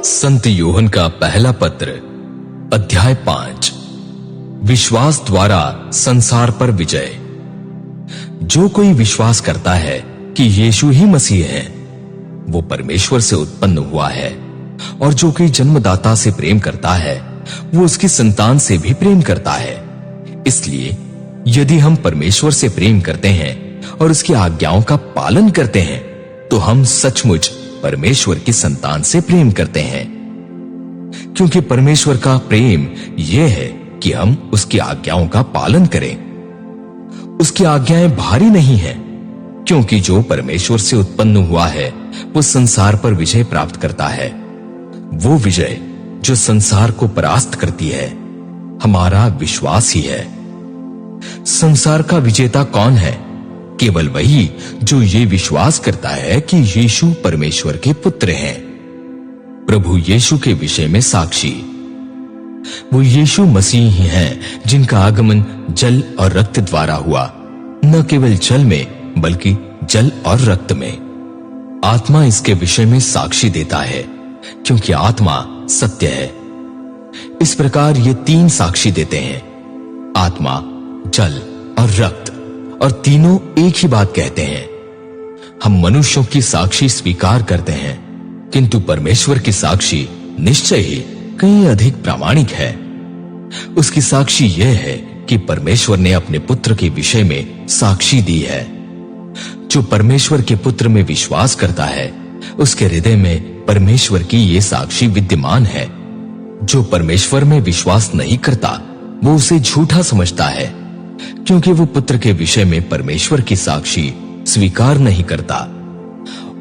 संत यूहन्ना का पहला पत्र, अध्याय 5। विश्वास द्वारा संसार पर विजय। जो कोई विश्वास करता है कि यीशु ही मसीह है, वो परमेश्वर से उत्पन्न हुआ है, और जो कोई जन्मदाता से प्रेम करता है, वो उसकी संतान से भी प्रेम करता है। इसलिए यदि हम परमेश्वर से प्रेम करते हैं और उसकी आज्ञाओं का पालन करते हैं, तो हम सचमुच परमेश्वर की संतान से प्रेम करते हैं। क्योंकि परमेश्वर का प्रेम यह है कि हम उसकी आज्ञाओं का पालन करें। उसकी आज्ञाएं भारी नहीं हैं, क्योंकि जो परमेश्वर से उत्पन्न हुआ है वो संसार पर विजय प्राप्त करता है। वो विजय जो संसार को परास्त करती है, हमारा विश्वास ही है। संसार का विजेता कौन है? केवल वही जो ये विश्वास करता है कि यीशु परमेश्वर के पुत्र हैं। प्रभु यीशु के विषय में साक्षी। वो यीशु मसीह ही हैं जिनका आगमन जल और रक्त द्वारा हुआ, न केवल जल में बल्कि जल और रक्त में। आत्मा इसके विषय में साक्षी देता है, क्योंकि आत्मा सत्य है। इस प्रकार ये तीन साक्षी देते हैं, आत्मा, जल और रक्त, और तीनों एक ही बात कहते हैं। हम मनुष्यों की साक्षी स्वीकार करते हैं, किंतु परमेश्वर की साक्षी निश्चय ही कहीं अधिक प्रामाणिक है। उसकी साक्षी यह है कि परमेश्वर ने अपने पुत्र के विषय में साक्षी दी है। जो परमेश्वर के पुत्र में विश्वास करता है, उसके हृदय में परमेश्वर की ये साक्षी विद्यमान है। जो परमेश्वर में विश्वास नहीं करता, वो उसे झूठा समझता है, क्योंकि वो पुत्र के विषय में परमेश्वर की साक्षी स्वीकार नहीं करता।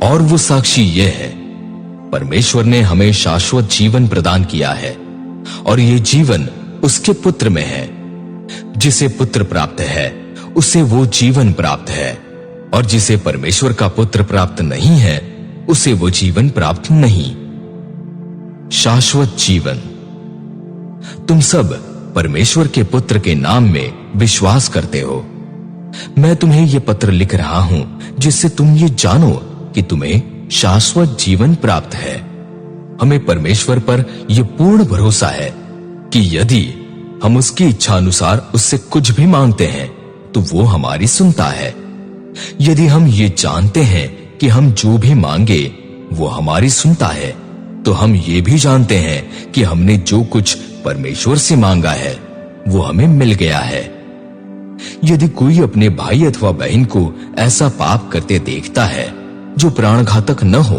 और वो साक्षी यह है, परमेश्वर ने हमें शाश्वत जीवन प्रदान किया है, और ये जीवन उसके पुत्र में है। जिसे पुत्र प्राप्त है, उसे वो जीवन प्राप्त है, और जिसे परमेश्वर का पुत्र प्राप्त नहीं है, उसे वो जीवन प्राप्त नहीं। शाश्वत जीवन। तुम सब परमेश्वर के पुत्र के नाम में विश्वास करते हो। मैं तुम्हें यह पत्र लिख रहा हूं, जिससे तुम ये जानो कि तुम्हें शाश्वत जीवन प्राप्त है। हमें परमेश्वर पर यह पूर्ण भरोसा है कि यदि हम उसकी इच्छा अनुसार उससे कुछ भी मांगते हैं, तो वो हमारी सुनता है। यदि हम ये जानते हैं कि हम जो भी मांगे वो हमारी सुनता है, तो हम ये भी जानते हैं कि हमने जो कुछ परमेश्वर से मांगा है वो हमें मिल गया है। यदि कोई अपने भाई अथवा बहन को ऐसा पाप करते देखता है जो प्राणघातक न हो,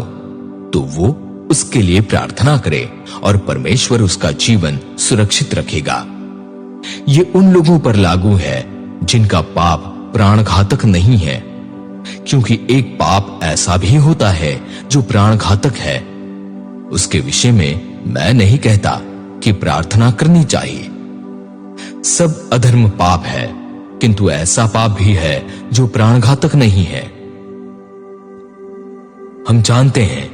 तो वो उसके लिए प्रार्थना करे, और परमेश्वर उसका जीवन सुरक्षित रखेगा। ये उन लोगों पर लागू है जिनका पाप प्राणघातक नहीं है, क्योंकि एक पाप ऐसा भी होता है जो प्राणघातक है। उसके विषय में मैं नहीं कहता कि प्रार्थना करनी चाहिए। सब अधर्म पाप है, किंतु ऐसा पाप भी है जो प्राणघातक नहीं है। हम जानते हैं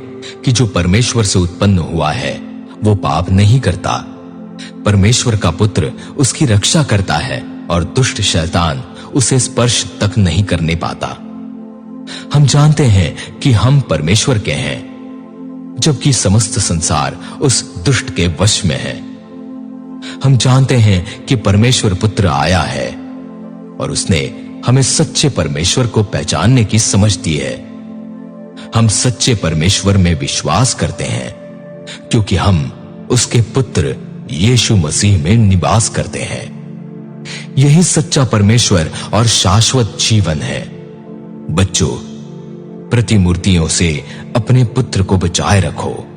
कि जो परमेश्वर से उत्पन्न हुआ है वो पाप नहीं करता। परमेश्वर का पुत्र उसकी रक्षा करता है, और दुष्ट शैतान उसे स्पर्श तक नहीं करने पाता। हम जानते हैं कि हम परमेश्वर के हैं, जबकि समस्त संसार उस दुष्ट के वश में है। हम जानते हैं कि परमेश्वर पुत्र आया है, और उसने हमें सच्चे परमेश्वर को पहचानने की समझ दी है। हम सच्चे परमेश्वर में विश्वास करते हैं, क्योंकि हम उसके पुत्र यीशु मसीह में निवास करते हैं। यही सच्चा परमेश्वर और शाश्वत जीवन है। बच्चों, प्रतिमूर्तियों से अपने पुत्र को बचाए रखो।